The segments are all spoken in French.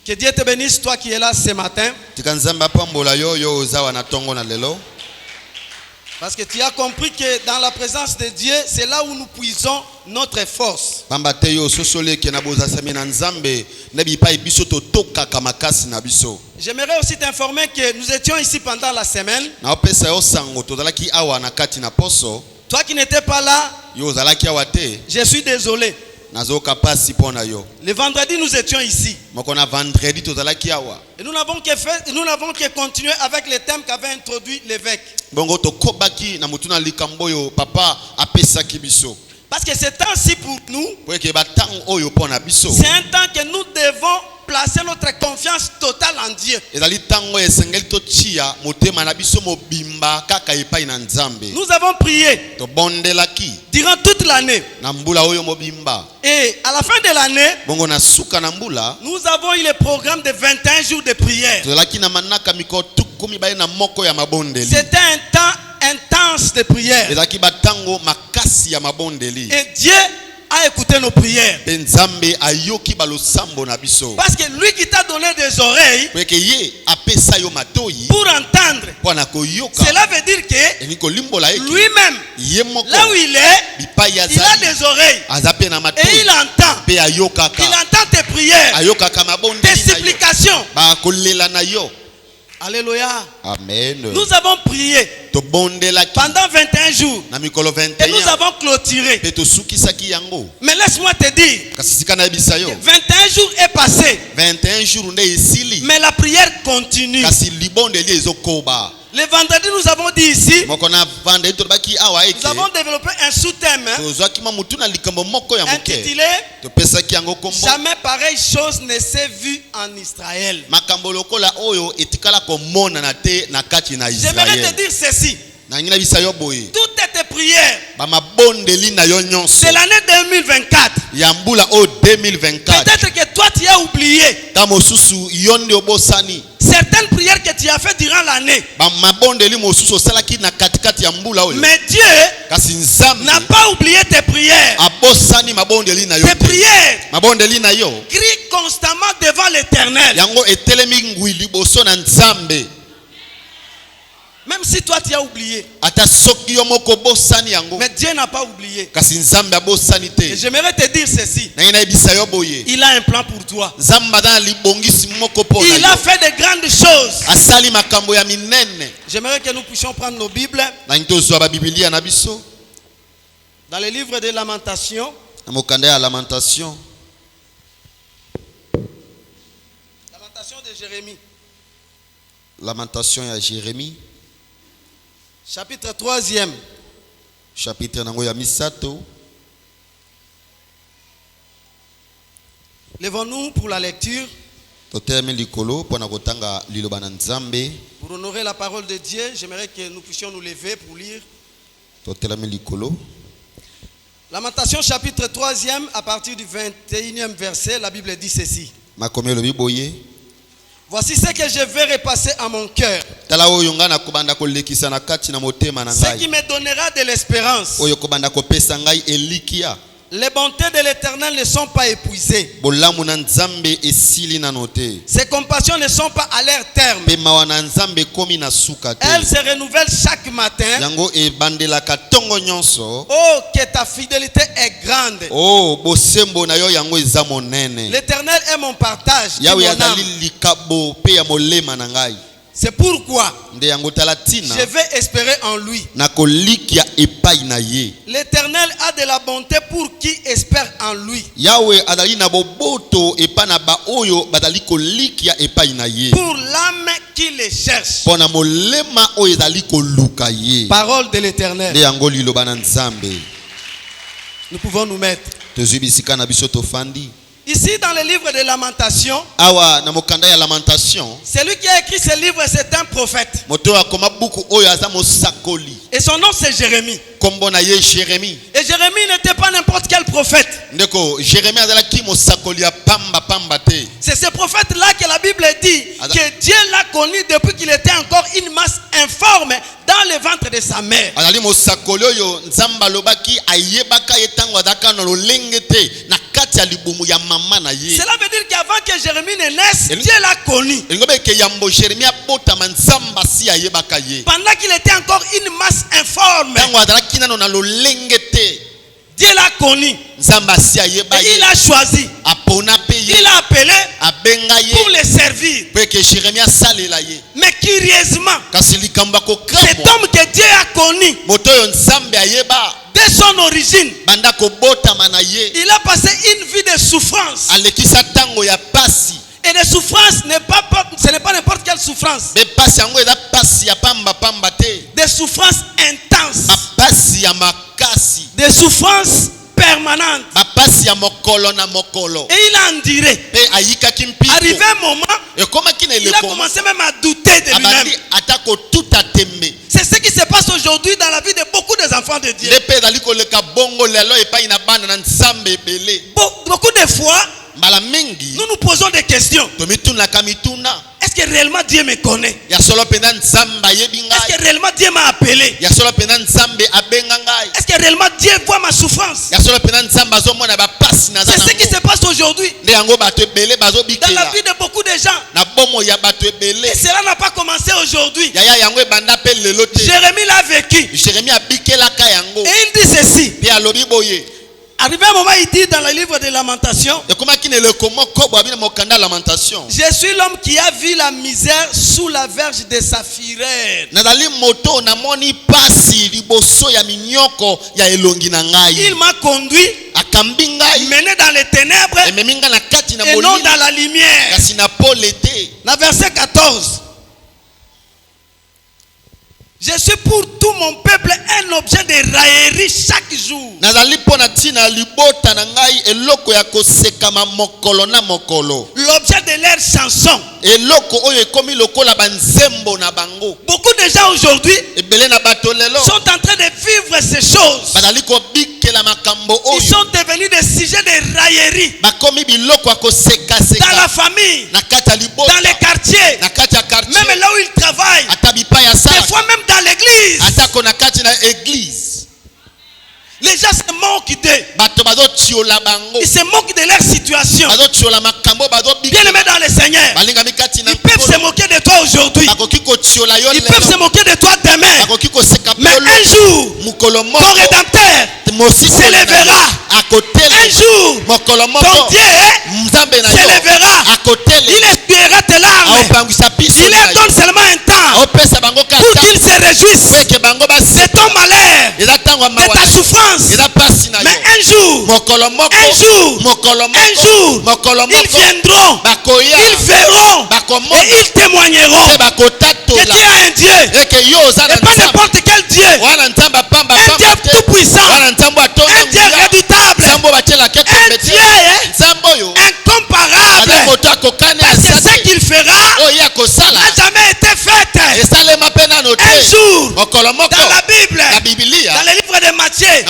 Que Dieu te bénisse, toi qui es là ce matin. Parce que tu as compris que dans la présence de Dieu, c'est là où nous puisons notre force. J'aimerais aussi t'informer que nous étions ici pendant la semaine. Toi qui n'étais pas là, je suis désolé. Le vendredi, nous étions ici. Et nous n'avons que continué avec les thèmes qu'avait introduit l'évêque. Parce que c'est temps-ci pour nous, c'est un temps que nous devons placer notre confiance totale en Dieu. Nous avons prié durant toute l'année. Et à la fin de l'année, nous avons eu le programme de 21 jours de prière. C'était un temps intense de prière. Et Dieu a écouté nos prières. Parce que lui qui t'a donné des oreilles pour entendre, cela veut dire que lui-même, là où il est, il a des oreilles. Et il entend. Il entend tes prières, tes supplications. Alléluia. Amen. Nous avons prié pendant 21 jours. Et nous avons clôturé. Mais laisse-moi te dire, 21 jours est passé. Mais la prière continue. Le vendredi, nous avons dit ici, nous avons développé un sous-thème intitulé Jamais pareille chose ne s'est vue en Israël. J'aimerais te dire ceci. Toutes tes prières de l'année 2024, peut-être que toi tu as oublié certaines prières que tu as fait durant l'année. Mais Dieu n'a pas oublié tes prières. Tes prières crient constamment devant l'Éternel. Même si toi tu as oublié. Mais Dieu n'a pas oublié. Et j'aimerais te dire ceci. Il a un plan pour toi. Il a fait de grandes choses. J'aimerais que nous puissions prendre nos Bibles. Dans le livre de Lamentations. Lamentation de Jérémie. Lamentation à Jérémie. Chapitre 3e. Chapitre Nangoya Misato. Lèvons-nous pour la lecture. Pour honorer la parole de Dieu, j'aimerais que nous puissions nous lever pour lire. Lamentation chapitre 3e à partir du 21e verset, la Bible dit ceci. Voici ce que je vais repasser à mon cœur. Ce qui me donnera de l'espérance. Les bontés de l'Éternel ne sont pas épuisées. Ses compassions ne sont pas à leur terme. Elles se renouvellent chaque matin. Oh, que ta fidélité est grande. L'Éternel est mon partage. C'est pourquoi je vais espérer en lui. L'Éternel a de la bonté pour qui espère en lui. Pour l'âme qui le cherche. Parole de l'Éternel. Nous pouvons nous mettre. Ici dans le livre de Lamentations, celui qui a écrit ce livre, c'est un prophète. Et son nom c'est Jérémie. Et Jérémie n'était pas n'importe quel prophète. C'est ce prophète là que la Bible dit que Dieu l'a connu depuis qu'il était encore une masse informe dans le ventre de sa mère. Cela veut dire qu'avant que Jérémie ne naisse, Dieu l'a connu. Pendant qu'il était encore une masse informe, Dieu l'a connu. Et il a choisi. Il a appelé pour le servir. Mais curieusement, cet homme que Dieu a connu, dès son origine, il a passé une vie de souffrance. Et de souffrance, ce n'est pas n'importe quelle souffrance. Des souffrances intenses. Des souffrances permanentes. Et il a enduré. Arrivé un moment, il a commencé même à douter de lui-même. C'est ce qui se passe aujourd'hui dans la vie de beaucoup des enfants de Dieu. Beaucoup de fois, nous nous posons des questions. Est-ce que réellement Dieu me connaît? Est-ce que réellement Dieu m'a appelé? Est-ce que réellement Dieu voit ma souffrance? C'est ce qui se passe aujourd'hui dans la vie de beaucoup de gens. Et cela n'a pas commencé aujourd'hui. Jérémie l'a vécu. Et il dit ceci. Arrivé un moment, il dit dans le livre de Lamentations, je suis l'homme qui a vu la misère sous la verge de sa fureur. Il m'a conduit, mené dans les ténèbres et non dans la lumière. La verset 14. Je suis pour tout mon peuple un objet de raillerie chaque jour. L'objet de leur chanson. Beaucoup de gens aujourd'hui sont en train de vivre ces choses. Ils sont devenus des sujets de raillerie. Dans la famille, dans les quartiers, même là où ils travaillent, des fois même dans l'église. Les gens se moquent d'eux. Ils se moquent de leur situation. Bien aimé dans le Seigneur, ils peuvent se moquer de toi aujourd'hui. Ils peuvent se moquer de toi demain. Mais un jour, ton rédempteur s'élèvera. Un jour, ton Dieu s'élèvera. Il essuiera tes larmes. Il leur donne seulement un temps pour qu'ils se réjouissent de ton malheur, de ta souffrance. Mais un jour, ils viendront, ils verront et ils témoigneront que Dieu a un Dieu et pas n'importe quel Dieu. Un Dieu tout puissant, un Dieu redoutable, un Dieu incomparable, parce que ce qu'il fera n'a jamais été fait. Un jour, dans la Bible, dans le livre de Matthieu,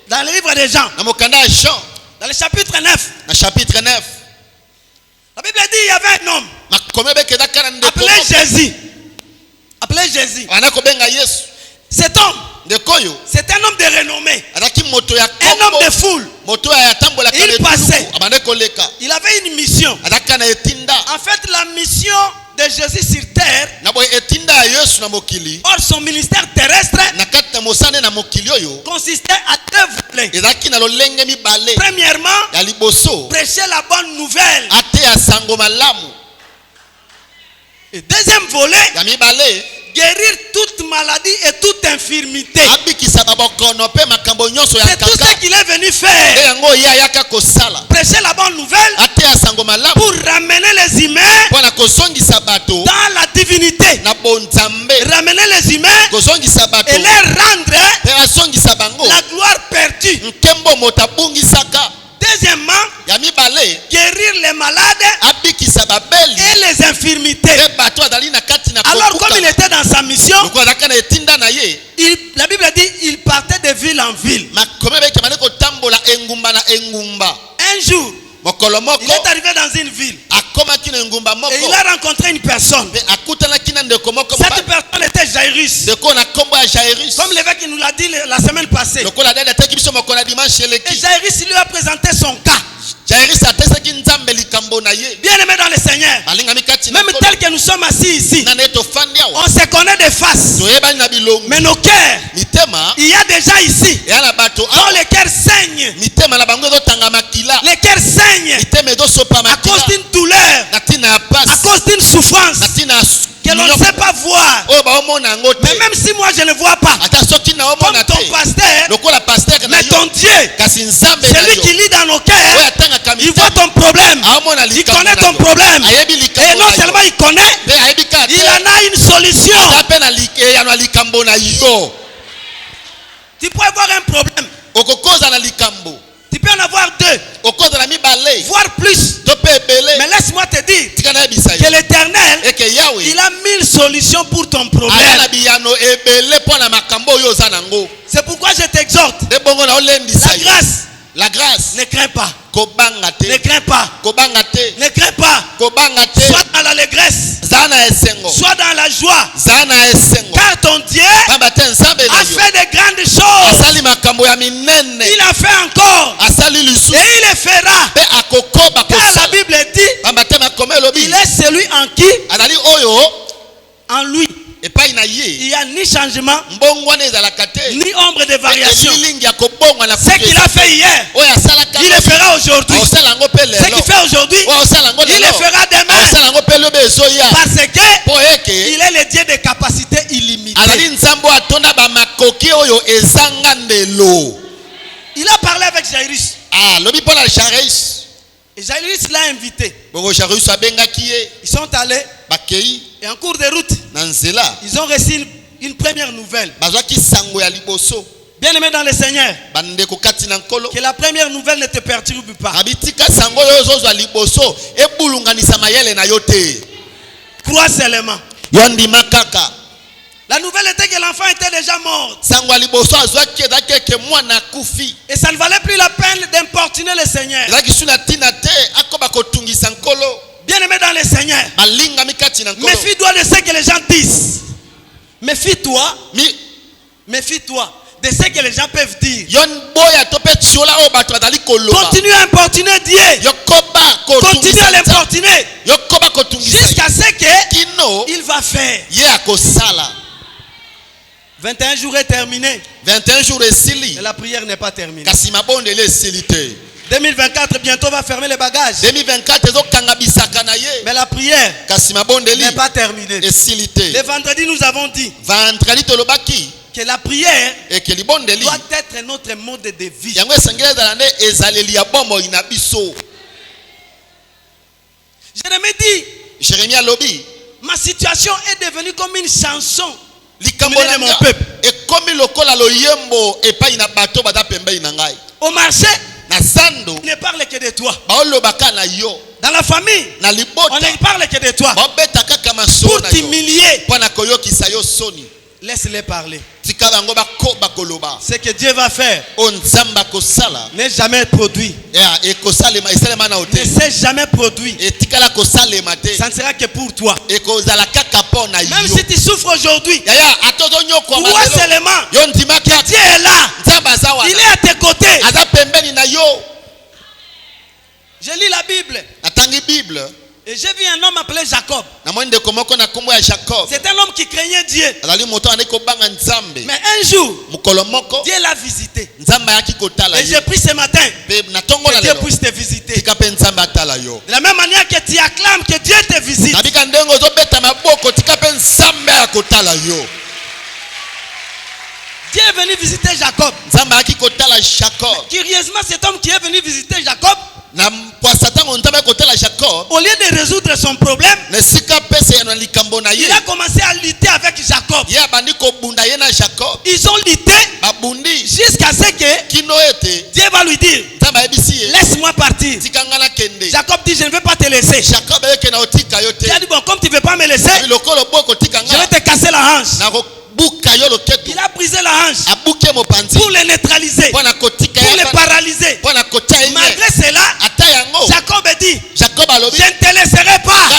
dans le livre de Jean, dans le chapitre 9, la Bible dit il y avait un homme appelé Jésus. Cet homme, c'est un homme de renommée, un homme de foule. Il passait, il avait une mission. En fait, la mission de Jésus sur terre, or son ministère terrestre consistait à deux volets. Premièrement, prêcher la bonne nouvelle. Et deuxième volet, guérir toute maladie et toute infirmité. C'est tout ce qu'il est venu faire. Prêcher la bonne nouvelle pour ramener les humains dans la divinité. Ramener les humains et leur rendre la gloire perdue. Deuxièmement, guérir les malades et les infirmités. Alors comme il était dans sa mission, la Bible dit il partait de ville en ville. Un jour, il est arrivé dans une ville. Et il a rencontré une personne. Cette personne était Jairus. Comme l'évêque nous l'a dit la semaine passée. Et Jairus lui a présenté son cas. Bien aimé dans le Seigneur, même tel que nous sommes assis ici, on se connaît de face. Mais nos cœurs, il y a déjà ici dont les cœurs saignent. Les cœurs saignent à cause d'une douleur, à cause d'une souffrance que l'on ne sait pas voir. Mais même si moi je ne vois pas, comme ton pasteur, mais ton Dieu, celui qui lit dans nos cœurs, il voit ton problème, il connaît ton problème. Et non seulement il connaît, il en a une solution. Tu peux avoir un problème, tu peux en avoir deux, voire plus. Mais laisse-moi te dire que l'Éternel, il a 1000 solutions pour ton problème. C'est pourquoi je t'exhorte. La grâce, ne crains pas. Ne crains pas. Ne crains pas. Sois dans l'allégresse. Sois dans la joie. Car ton Dieu a fait de grandes choses. Il a fait encore. Et il le fera. Car la Bible dit, il est celui en qui, en lui, il n'y a ni changement, ni ombre de variation. Ce qu'il a fait hier, il le fera aujourd'hui. Ce qu'il fait aujourd'hui, il le fera demain. Parce qu'il est le Dieu de capacité illimitée. Il a parlé avec Jairus. Et Jairus l'a invité. Ils sont allés. Et en cours de route, ils ont reçu une première nouvelle. Bien aimé dans le Seigneur, que la première nouvelle ne te perturbe pas. Crois seulement. La nouvelle était que l'enfant était déjà mort. Et ça ne valait plus la peine d'importuner le Seigneur. Bien aimé dans le Seigneur, méfie-toi de ce que les gens disent. Méfie-toi de ce que les gens peuvent dire. Continue à importuner Dieu. Continue à l'importuner jusqu'à ce qu'il va faire. 21 jours est terminé. 21 jours est et la prière n'est pas terminée. 2024 bientôt va fermer les bagages. 2024 mais la prière n'est pas terminée. Le vendredi nous avons dit que la prière doit être notre mode de vie. Jérémie dit, ma situation est devenue comme une chanson de mon peuple. Au marché, il ne parle que de toi. Dans la famille, on ne parle que de toi. Pour t'humilier, laisse-les parler. Ce que Dieu va faire n'est jamais produit. Ne s'est jamais produit. Ça ne sera que pour toi. Même si tu souffres aujourd'hui, crois seulement que Dieu est là. Il est à tes côtés. Je lis la Bible. Et j'ai vu un homme appelé Jacob. C'est un homme qui craignait Dieu. Mais un jour, Dieu l'a visité. Et j'ai pris ce matin que Dieu puisse te visiter. De la même manière que tu acclames que Dieu te visite. Dieu est venu visiter Jacob. Curieusement, cet homme qui est venu visiter Jacob, au lieu de résoudre son problème, il a commencé à lutter avec Jacob. Ils ont lutté jusqu'à ce que Dieu va lui dire, laisse-moi partir. Jacob dit, je ne vais pas te laisser. Il a dit, bon, comme tu ne veux pas me laisser, je vais te casser la hanche. Il a brisé la hanche pour les neutraliser, pour les paralyser. Malgré cela, dit, je ne te laisserai pas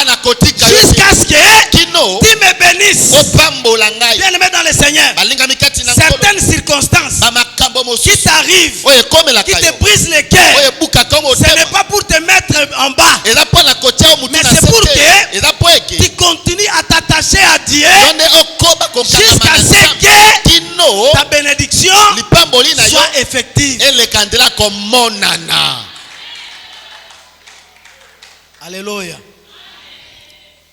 jusqu'à ce que tu me bénisses. Bien-aimé dans le Seigneur, certaines circonstances qui t'arrivent, qui te brisent le cœur, ce n'est pas pour te mettre en bas, mais c'est pour que tu continues à t'attacher à Dieu jusqu'à ce que ta bénédiction soit effective. Alléluia.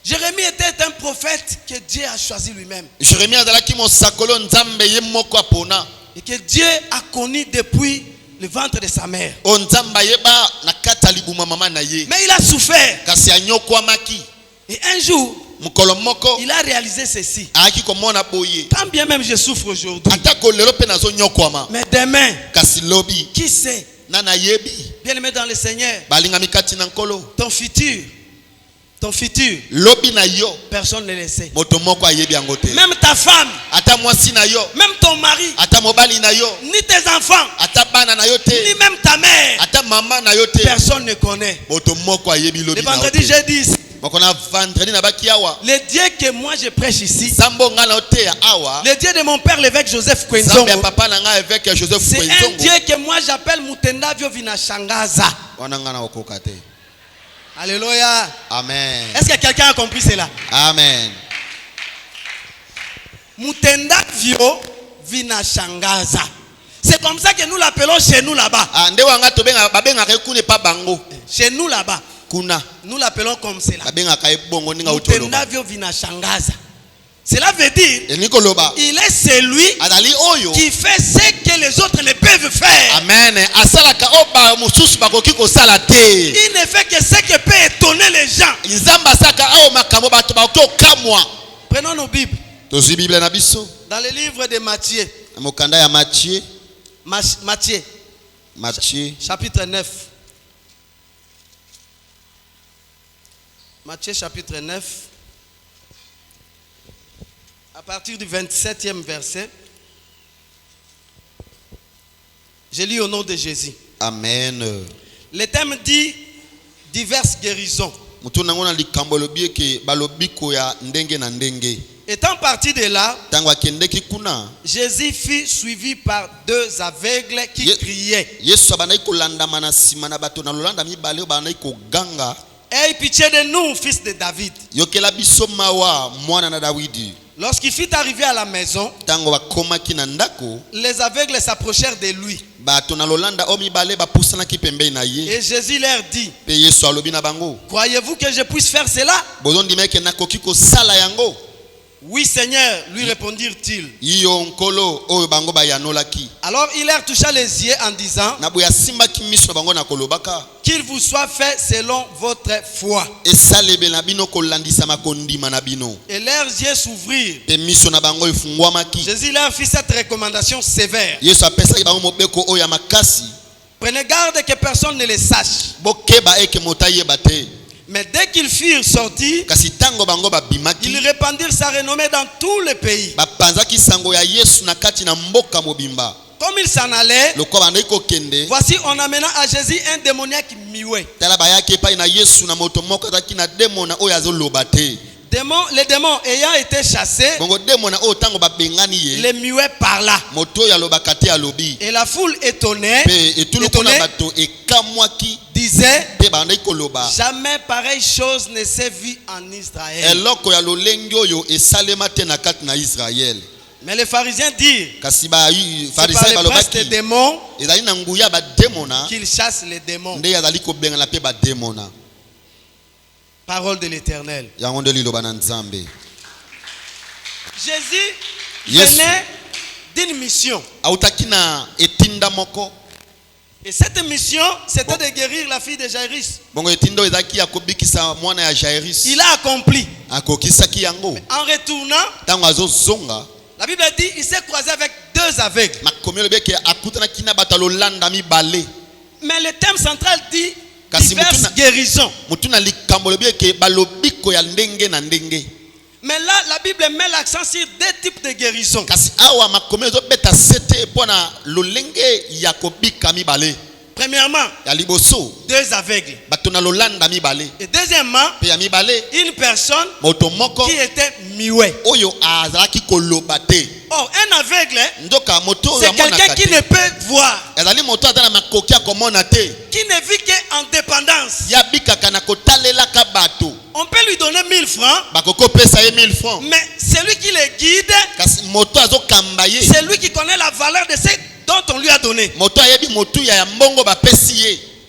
Jérémie était un prophète que Dieu a choisi lui-même. Et que Dieu a connu depuis le ventre de sa mère. Mais il a souffert. Et un jour, il a réalisé ceci. Quand bien même je souffre aujourd'hui, mais demain, qui sait? Bien-aimé dans le Seigneur, ton futur, personne ne le sait. Même ta femme, même ton mari, ni tes enfants, ni même ta mère, personne ne connaît. Le vendredi, j'ai dit ici, le Dieu que moi je prêche ici, le Dieu de mon père l'évêque Joseph Kwenzongo, c'est un Dieu que moi j'appelle Mutendavyo Vinashangaza. Alléluia. Amen. Est-ce que quelqu'un a compris cela? Amen. Mutendavyo Vinashangaza. C'est comme ça que nous l'appelons chez nous là-bas. Chez nous là-bas. Nous l'appelons comme cela. Mutendavyo Vinashangaza. Cela veut dire il est celui qui fait ce que les autres ne peuvent faire. Amen. Il ne fait que ce qui peut étonner les gens. Prenons nos Bibles. Dans le livre de Matthieu. Matthieu. Chapitre 9. Matthieu chapitre 9. À partir du 27e verset, je lis au nom de Jésus. Amen. Le thème dit diverses guérisons. Étant parti de là, Jésus fut suivi par deux aveugles qui criaient: aie pitié de nous, fils de David. Lorsqu'il fut arrivé à la maison, les aveugles s'approchèrent de lui. Et Jésus leur dit: croyez-vous que je puisse faire cela? Oui, Seigneur, lui répondirent-ils. Alors il leur toucha les yeux en disant: qu'il vous soit fait selon votre foi. Et leurs yeux s'ouvrirent. Jésus leur fit cette recommandation sévère: prenez garde que personne ne les sache. Mais dès qu'ils furent sortis, ils répandirent sa renommée dans tout le pays. Comme ils s'en allaient, voici on amena à Jésus un démoniaque muet. Les démons ayant été chassés, les muets parla. Et la foule étonnée disait: jamais pareille chose ne s'est vue en Israël. Mais les pharisiens dirent: c'est par le prince des démons qu'il chasse les démons. Parole de l'Éternel. Jésus venait d'une mission. Et cette mission, c'était de guérir la fille de Jairus. Il a accompli. Mais en retournant, la Bible dit il s'est croisé avec deux aveugles. Mais le thème central dit diverses guérisons. Mais là, la Bible met l'accent sur deux types de guérisons. Premièrement, deux aveugles. Et deuxièmement, une personne qui était muet. Oh, un aveugle, c'est quelqu'un qui ne peut voir, qui ne vit qu'en dépendance. On peut lui donner 1000 francs, mais celui qui le guide, c'est lui qui connaît la valeur de ce dont on lui a donné.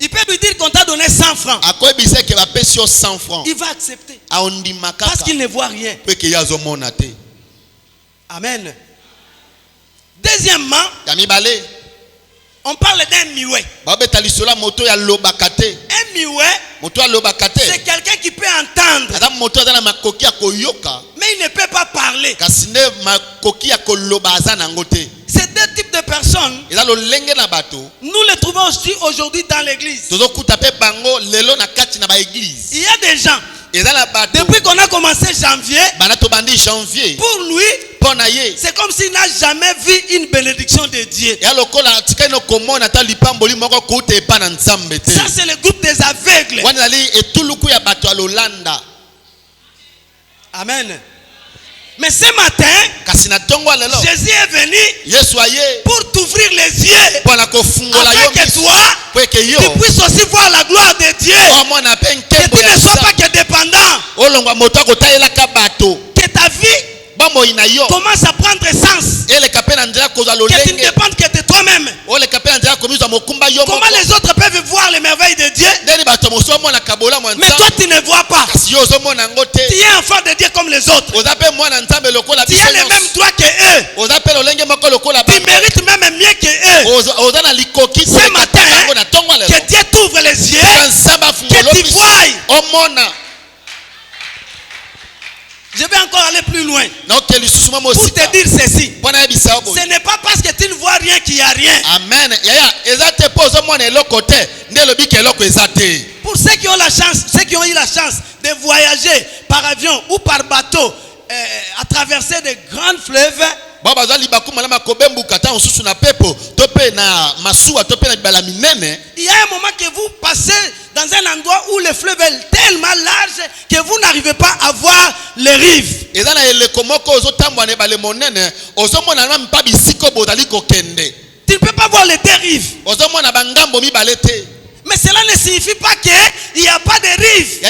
Il peut lui dire qu'on t'a donné 100 francs. Il va accepter. Parce qu'il ne voit rien. Amen. Deuxièmement, on parle d'un muet. Un muet, c'est quelqu'un qui peut entendre, mais il ne peut pas parler. Ces deux types de personnes, nous les trouvons aussi aujourd'hui dans l'église. Il y a des gens, depuis qu'on a commencé janvier, pour lui, c'est comme s'il n'a jamais vu une bénédiction de Dieu. Ça, c'est le groupe des aveugles. Amen. Mais ce matin, Jésus est venu pour t'ouvrir les yeux, afin que toi, tu puisses aussi voir la gloire de Dieu. Que tu ne sois pas que dépendant. Que ta vie commence à prendre sens. Que tu ne dépendes que de toi-même. Comment les autres peuvent voir les merveilles de Dieu, mais toi tu ne vois pas? Tu es enfant de Dieu comme les autres. Tu as les mêmes droits que eux. Tu mérites même mieux que eux. Ce matin, que Dieu t'ouvre les yeux, que tu vois. Je vais encore aller plus loin pour te dire ceci. Ce n'est pas parce que tu ne vois rien qu'il n'y a rien. Amen. Pour ceux qui ont la chance, ceux qui ont eu la chance de voyager par avion ou par bateau à traverser de grands fleuves, il y a un moment que vous passez dans un endroit où le fleuve est tellement large que vous n'arrivez pas à voir les rives. Tu ne peux pas voir les deux rives. Mais cela ne signifie pas qu'il n'y a pas de rives.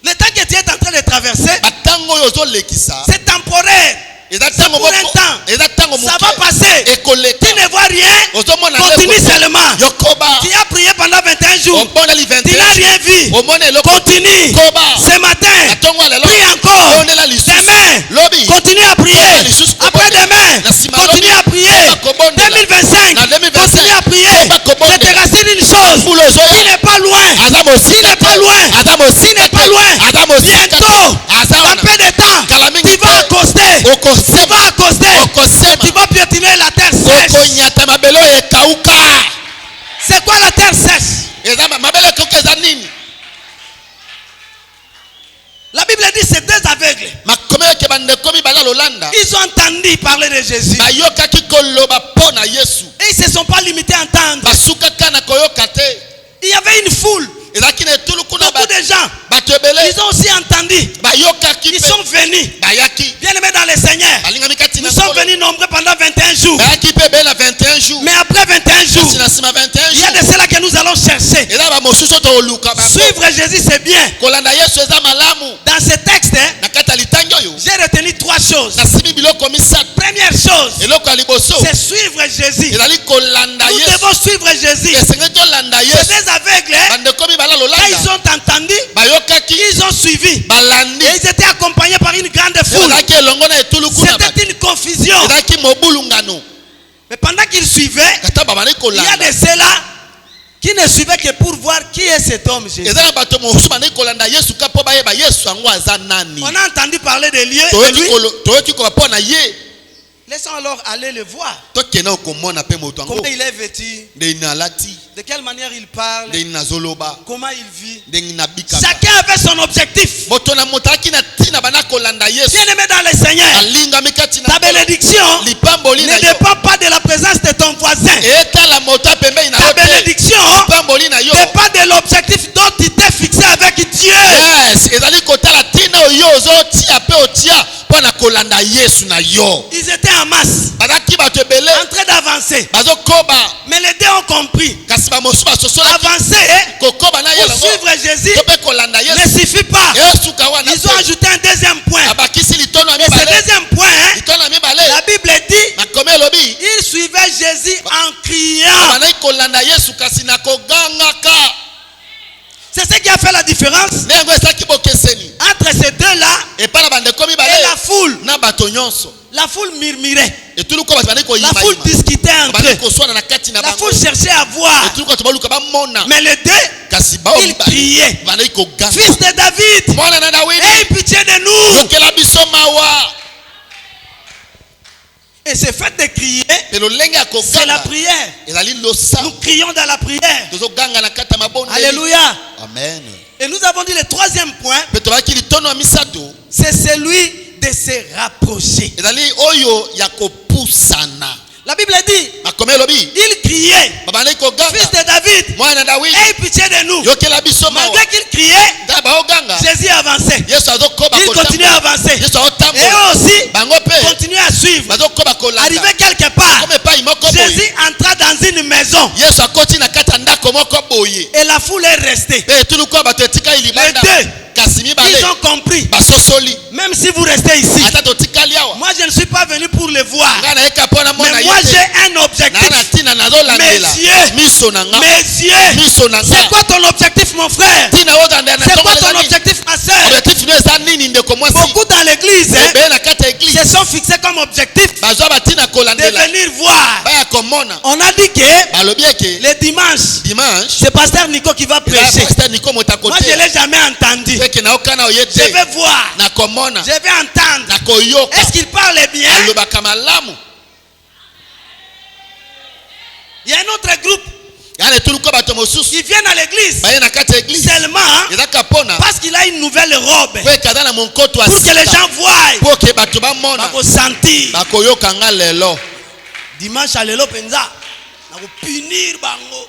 Le temps que tu es en train de traverser, c'est temporaire. C'est pour un temps. Ça va passer. Tu ne vois rien. Continue seulement. Tu as prié pendant 21 jours. Tu n'as rien vu. Continue. Ce matin, prie encore. Demain, continue à prier. Après demain, continue à prier. 2025, continue à prier. Je te rassure une chose. Il n'est pas loin. Il n'est pas loin. Il n'est pas loin. Bientôt, dans peu de temps, tu vas accoster. Tu vas accoster. Tu vas piétiner la terre sèche. C'est quoi la terre sèche? La Bible dit c'est deux aveugles. Ils ont entendu parler de Jésus. Et ils ne se sont pas limités à entendre. Il y avait une foule. Beaucoup de gens, ils ont aussi entendu. Ils sont venus. Bien-aimés dans le Seigneur, nous sommes venus nombreux pendant 21 jours. Mais après 21 jours, il y a de cela que nous allons chercher. Suivre Jésus, c'est bien. Dans ce texte, j'ai retenu trois choses. Première chose, c'est suivre Jésus. Nous devons suivre Jésus. Ces deux aveugles, quand ils ont entendu, ils ont suivi. Et ils étaient accompagnés par une grande foule. C'était une confusion. Mais pendant qu'ils suivaient, il y a de ceux-là qui ne suivaient que pour voir qui est cet homme Jésus. On a entendu parler de lui. Laissons alors aller le voir. Comment il est vêtu? De quelle manière il parle? Comment il vit? Chacun avait son objectif. Bien-aimé dans le Seigneur, ta bénédiction ne dépend pas de la présence de ton voisin. Ta bénédiction dépend de l'objectif dont tu t'es fixé avec Dieu. Ils étaient en masse, en train d'avancer. Mais les deux ont compris. Avancer pour suivre Jésus ne suffit pas. Ils ont ajouté un deuxième point. Et ce deuxième point, la Bible dit, ils suivaient Jésus en criant. C'est ce qui a fait la différence entre ces deux-là et la foule. La foule murmurait. La foule discutait entre eux. La foule cherchait à voir. Mais les deux, ils criaient. Fils de David, aie pitié de nous. Et ce fait de crier, c'est la prière. Nous crions dans la prière. Alléluia. Amen. Et nous avons dit le troisième point, c'est celui de se rapprocher. La Bible dit, il criait, fils de David, aie pitié de nous. Malgré qu'il criait, Jésus avançait. Il continuait à avancer. Et eux aussi continuaient à suivre. Arrivé quelque part, Jésus entra dans une maison. Et la foule est restée. Les deux, ils ont compris. Même si vous restez ici, moi je ne suis pas venu pour le voir. Mais moi j'ai un objectif. Mes yeux. C'est quoi ton objectif, mon frère? C'est quoi ton objectif, ma soeur? Beaucoup dans l'église se sont fixés comme objectif de venir voir. On a dit que le dimanche, c'est pasteur Nico qui va prêcher. Moi je ne l'ai jamais entendu. Je vais voir. Je vais entendre. Est-ce qu'il parle bien? Il y a un autre groupe qui viennent à l'église seulement parce qu'il a une nouvelle robe pour que les gens voient, pour sentir. Dimanche à l'élo penza punir bango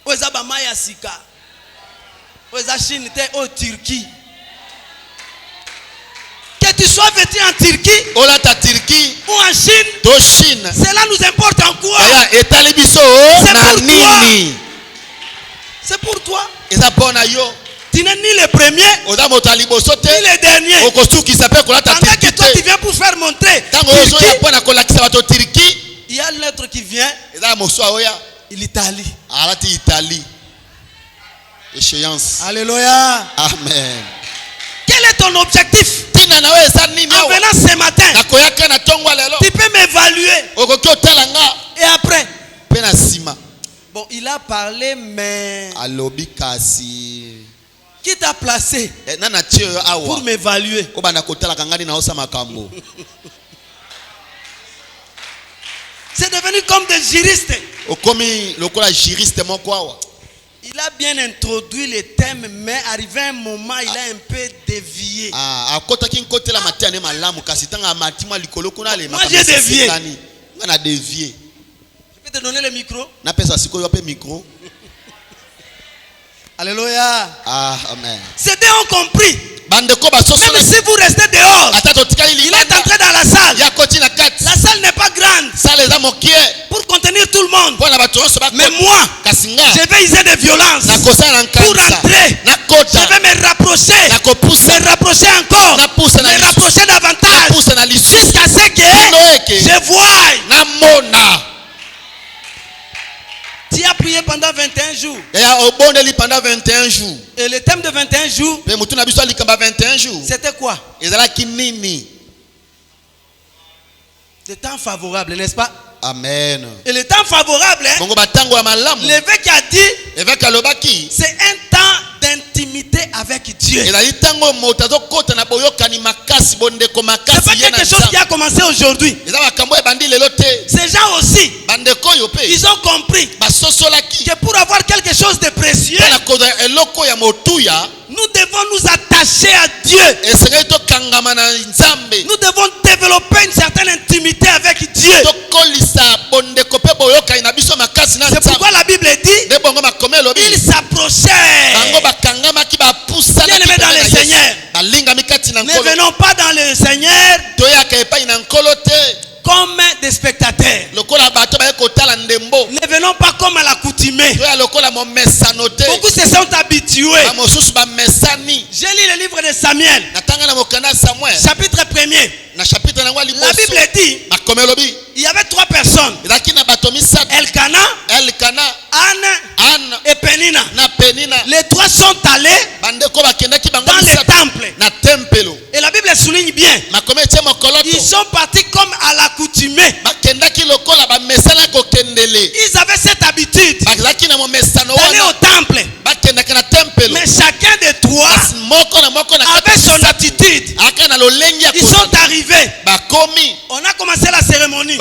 oza bamaya sika oza Chine te o Turquie. Que tu sois vêtu en Turquie ou en Chine, cela nous importe en quoi? C'est pour toi. Tu n'es ni le premier ni le dernier. Pendant que toi tu viens pour faire montrer Turquie, il y a l'autre qui vient, l'Italie. Échéance. Alléluia. Amen. Quel est ton objectif? En venant ce matin, tu peux m'évaluer. Et après, bon, il a parlé, mais qui t'a placé pour m'évaluer? C'est devenu comme des juristes. Il a bien introduit les thèmes, mais arrivé un moment, il a un peu dévié. Moi, j'ai dévié. Je peux te donner le micro? Alléluia. Amen. C'était ont compris. Même si vous restez dehors, il est entré dans la salle. La salle n'est pas grande pour contenir tout le monde. Mais moi, je vais user de violence pour entrer. Je vais me rapprocher encore, me rapprocher davantage jusqu'à ce que je voie. Tu as prié pendant 21 jours. Et le thème de 21 jours, c'était quoi? Le temps favorable, n'est-ce pas? Amen. Et le temps favorable, l'évêque a dit, c'est un temps d'intimité avec Dieu. Dieu. C'est pas quelque chose qui a commencé aujourd'hui. Ces gens aussi, ils ont compris que pour avoir quelque chose de précieux, nous devons nous attacher à Dieu. Nous devons développer une certaine intimité avec Dieu. C'est pourquoi la Bible dit, ils s'approchaient. Bien-aimés dans le Seigneur, ne venons pas dans le Seigneur comme des spectateurs. Ne venons pas comme à l'accoutumée. Beaucoup se sont habitués. J'ai lu le livre de Samuel, chapitre 1er. La Bible dit, il y avait 3 personnes: Elkana, Anne et Penina. Les 3 sont allés dans le temple. Et la Bible souligne bien, ils sont partis comme à l'accoutumée. Ils avaient cette habitude d'aller au temple. Mais chacun de 3 avait son attitude. Ils sont arrivés. On a commencé la cérémonie.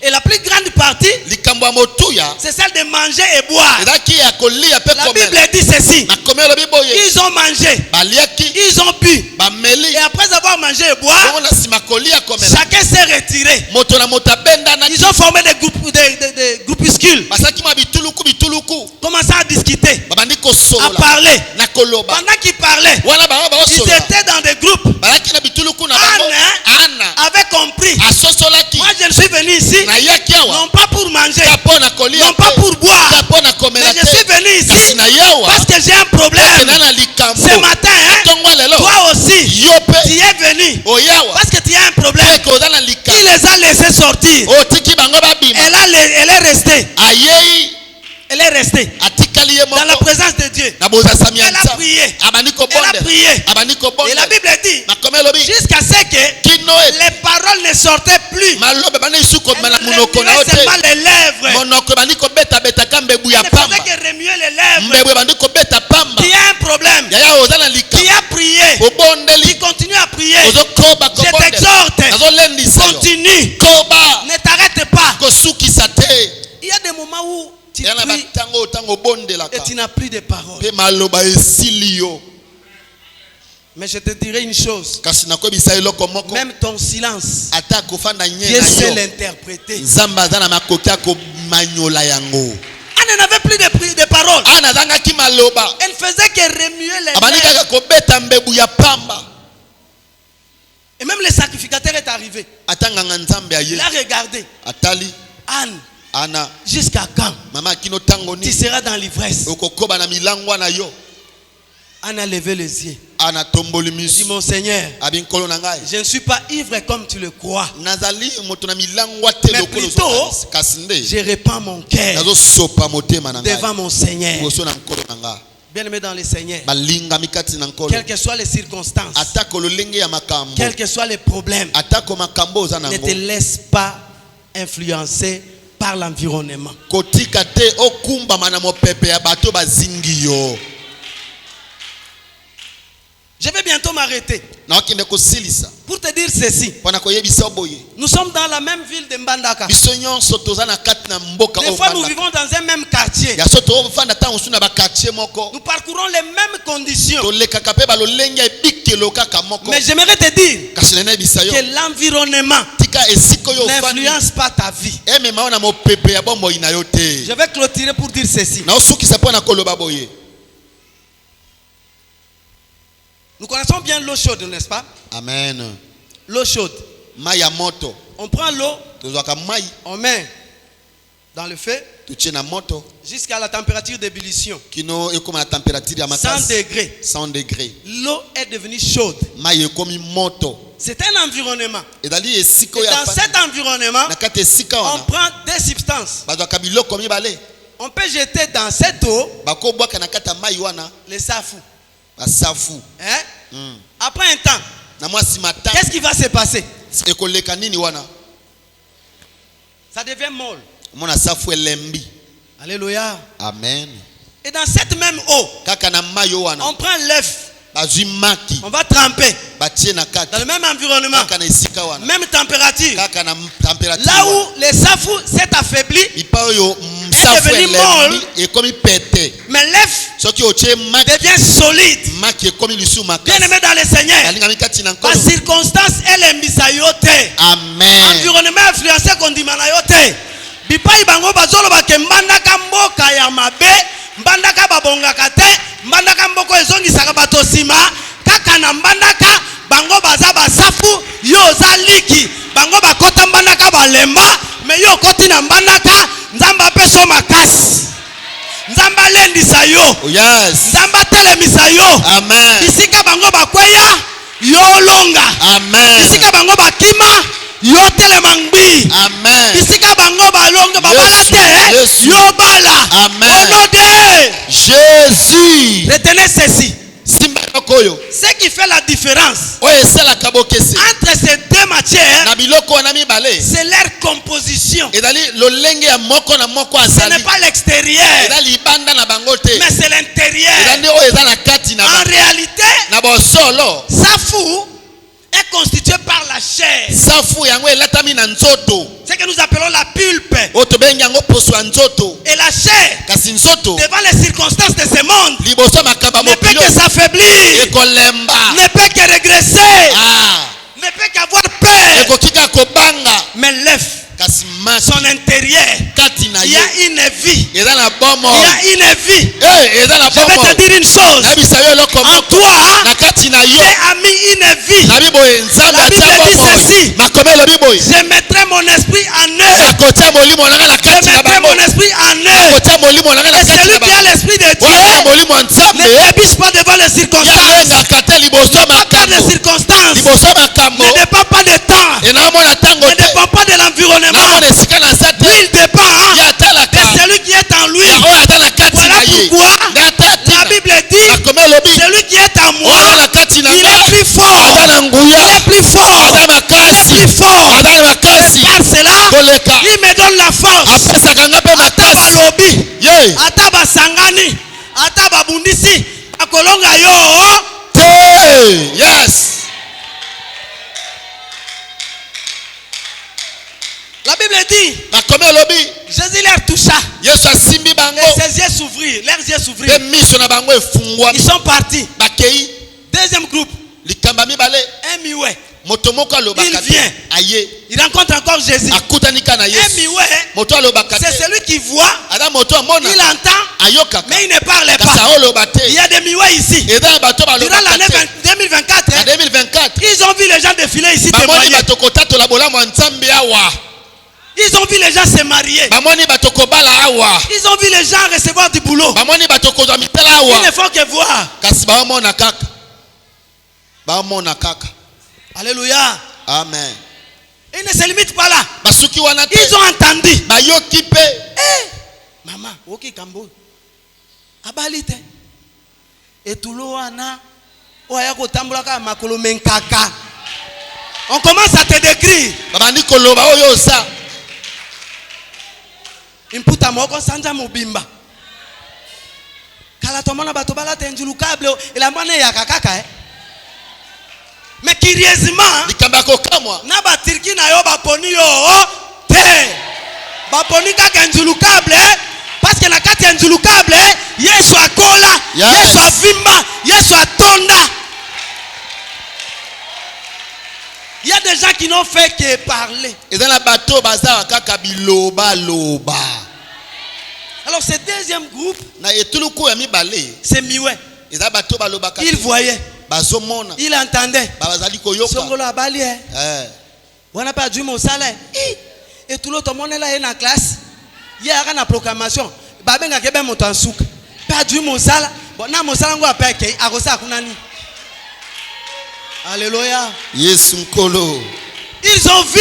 Et la plus grande partie, c'est celle de manger et boire. La Bible dit ceci: ils ont mangé, ils ont bu, et après avoir mangé et boire, chacun s'est retiré. Ils ont formé des groupuscules, commençant à discuter, à parler. Pendant qu'ils parlaient, ils étaient dans des groupes. Anne avait compris: moi je suis venu ici non pas pour manger, non pas pour boire, mais je suis venu ici parce que j'ai un problème. Ce matin, toi aussi, tu es venu parce que tu as un problème. Il les a laissés sortir. Elle est restée. Elle est restée dans la présence de Dieu. Elle a prié. Et la Bible dit, jusqu'à ce que les paroles ne sortaient plus. Elle remuait seulement les lèvres. Elle ne faisait que remuer les lèvres. Tu as un problème. Tu as prié. Tu continues à prier. Je t'exhorte. Continue. Ne t'arrête pas. Il y a des moments où tu pries et tu n'as plus de paroles. Mais je te dirai une chose: même ton silence, Dieu sait l'interpréter. Anne n'avait plus de paroles. Elle faisait que remuer les lèvres. Et même le sacrificateur est arrivé. Il a regardé. Anne, jusqu'à quand tu seras dans l'ivresse? Anne a levé les yeux. Dit: mon Seigneur, je ne suis pas ivre comme tu le crois, mais plutôt je répands mon cœur devant mon Seigneur. Bien-aimé dans le Seigneur, quelles que soient les circonstances, quels que soient les problèmes, ne te laisse pas influencer par l'environnement. Je vais bientôt m'arrêter pour te dire ceci. Nous sommes dans la même ville de Mbandaka. Des fois, nous vivons dans un même quartier. Nous parcourons les mêmes conditions. Mais j'aimerais te dire que l'environnement n'influence pas ta vie. Je vais clôturer pour dire ceci. Nous connaissons bien l'eau chaude, n'est-ce pas? Amen. L'eau chaude. On prend l'eau, on met dans le feu jusqu'à la température d'ébullition. 100 degrés. 100 degrés. L'eau est devenue chaude. C'est un environnement. Et dans cet environnement, on prend des substances. On peut jeter dans cette eau les safou. Hein? Après un temps, qu'est-ce qui va se passer? Ça devient molle. Alléluia. Amen. Et dans cette même eau, on prend l'œuf. On va tremper dans le même environnement, même température. Là où les safou s'est affaibli, est devenu molle, mais l'œuf devient solide. Bien aimé dans le Seigneur, la circonstance est l'embissayote. Environnement influencé qu'on dit manayote. Bipai bango bazolo bakembanda kamboka ya mabe, mbandaka babongaka te, mbandaka mboko ezongisaka bato sima, kaka na mbandaka bango baza basafu, yo oza liki, bango bakota mbandaka balemba, me yo koti na mbandaka, nzamba peso makasi. Nzamba lendisa yo. Yes. Nzamba telemisa yo. Amen. Isika bango bakweya, yo longa. Amen. Isika bango bakima, yo telemangbi. Amen. Isika bango balonga babalate, yo bala. Amen. Au nom de Jésus. Retenez ceci. Ce qui fait la différence entre ces deux matières, c'est leur composition. Ce n'est pas l'extérieur, mais c'est l'intérieur. En réalité, Safou est constitué par la chair. Ce que nous appelons la pulpe. Et la chair, devant les circonstances de ce monde, ne peut que s'affaiblir, ne peut que régresser, ne peut qu'avoir peur. Mais l'œuf, son intérieur, il y a une vie. Il y a une vie. Je vais te dire une chose. En toi, Dieu a mis une vie. La Bible dit ceci. Je mettrai mon esprit en eux. Je mettrai mon esprit en eux. Et celui qui a l'esprit de Dieu ne trébuche pas devant les circonstances. Ne dépend pas des circonstances. Ne dépend pas de temps. Ne dépend pas de l'environnement. Lui, il dépend de celui qui est en lui. Voilà pourquoi la Bible dit celui qui est en moi, il est plus fort. Il est plus fort. Il est plus fort. Par cela, il me donne la force. Ataba lobi, ataba sangani, ataba bundisi, akolonga yo. Yes. La Bible dit, Jésus les toucha. Et ses yeux s'ouvrirent. Leurs yeux s'ouvrirent. Ils sont partis. Deuxième groupe. Un mioué. Il vient. Il rencontre encore Jésus. Un mioué, c'est celui qui voit. Il entend. Mais il ne parle pas. Il y a des mioués ici. Durant l'année 2024, ils ont vu les gens défiler ici témoigner. Ils ont vu les gens se marier. Ils ont vu les gens recevoir du boulot. Ils ne font que voir. Alléluia. Amen. Ils ne se limitent pas là. Ils ont entendu. Maman, ok Kambo. Abalite. Et tout le monde on commence à te décrire. Imputa moko sanja mubimba. Kala tomona bato bala tenjulu kable ila mbane ya kakaka Mais curieusement, na ba tirki na yo ba poni yo te. Ba poni ka kenjulu kable parce que na kati enjulu kable Yesu akola, Yesu avimba, Yesu atonda. Il y a des gens qui n'ont fait que parler. Alors ce deuxième groupe, c'est mioué. Il voyait. Il entendait. Songolo abali. On n'a pas dû mon salaire. Et tout l'autre monde est là dans la classe. Il y a une proclamation. Babenga kebe montan souk. Pas dû mon salaire. Bon na mon salaire ngwa peke akosa kunani. Alléluia. Yes, Nkolo. Ils ont vu,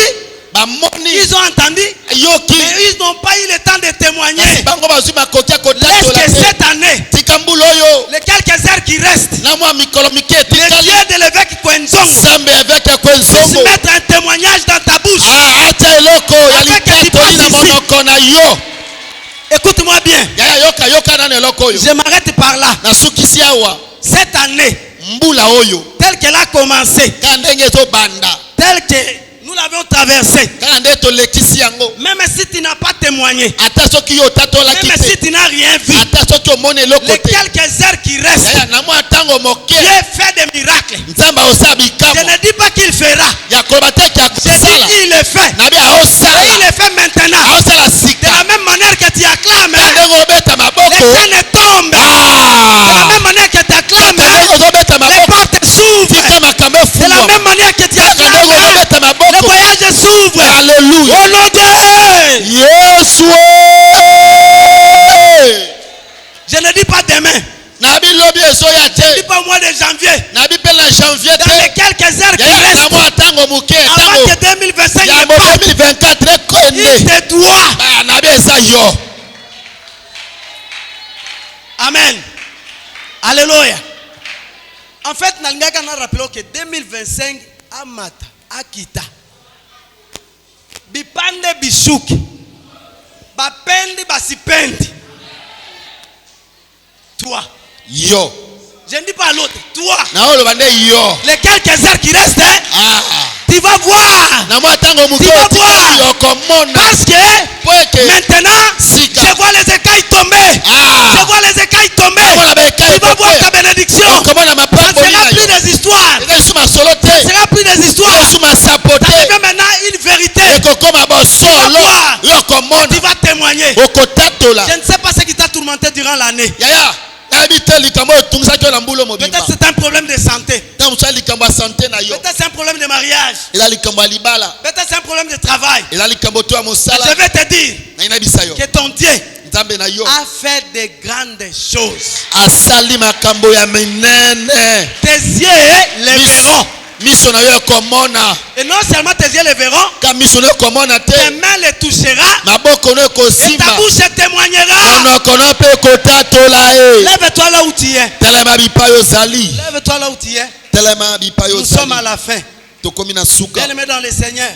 ils ont entendu, mais ils n'ont pas eu le temps de témoigner. Laisse que cette année, les quelques heures qui restent, les dieux de l'évêque Kwenzong puissent mettre un témoignage dans ta bouche. Afin que tu passes ici. Écoute-moi bien. Je m'arrête par là. Cette année, tel qu'elle a commencé, tel que nous l'avions traversé, même si tu n'as pas témoigné, même si tu n'as rien vu, les quelques heures qui restent, Dieu fait des miracles. Je ne dis pas qu'il fera, je dis qu'il le fait, et il le fait maintenant. De la même manière que tu acclames, les chaînes tombent. De la même manière que tu acclames, les portes s'ouvrent. De la même manière que tu acclames, le voyage s'ouvre. Alléluia. Au nom de Yes. Je ne dis pas demain. Je ne dis pas au mois de janvier. Dans les quelques heures qui restent, avant que 2025 ne parte, il te doit. Amen. Alléluia. En fait, nous avons rappelé que 2025 a mata, a kita. Bipande bisuki. Bapendi basipendi. Toi. Yo. Je ne dis pas l'autre. Toi. Yo. Les quelques heures qui restent, tu vas voir. Tu vas voir. Parce que maintenant, je vois les écailles tomber. Je vois les écailles tomber. Tu vas voir ta bénédiction. Ça ne sera plus des histoires. Ça ne sera plus des histoires. Ça devient maintenant une vérité. Tu vas voir. Tu vas témoigner. Je ne sais pas ce qui t'a tourmenté durant l'année. Peut-être c'est un problème de santé. Peut-être c'est un problème de mariage. Peut-être c'est un problème de travail. Mais je vais te dire que ton Dieu a fait de grandes choses. Tes yeux les verront. Et non seulement tes yeux les verront, tes mains les touchera, et ta bouche témoignera. Lève-toi là où tu es. Lève-toi là où tu es. Nous sommes à la fin. Bien-aimés dans le Seigneur,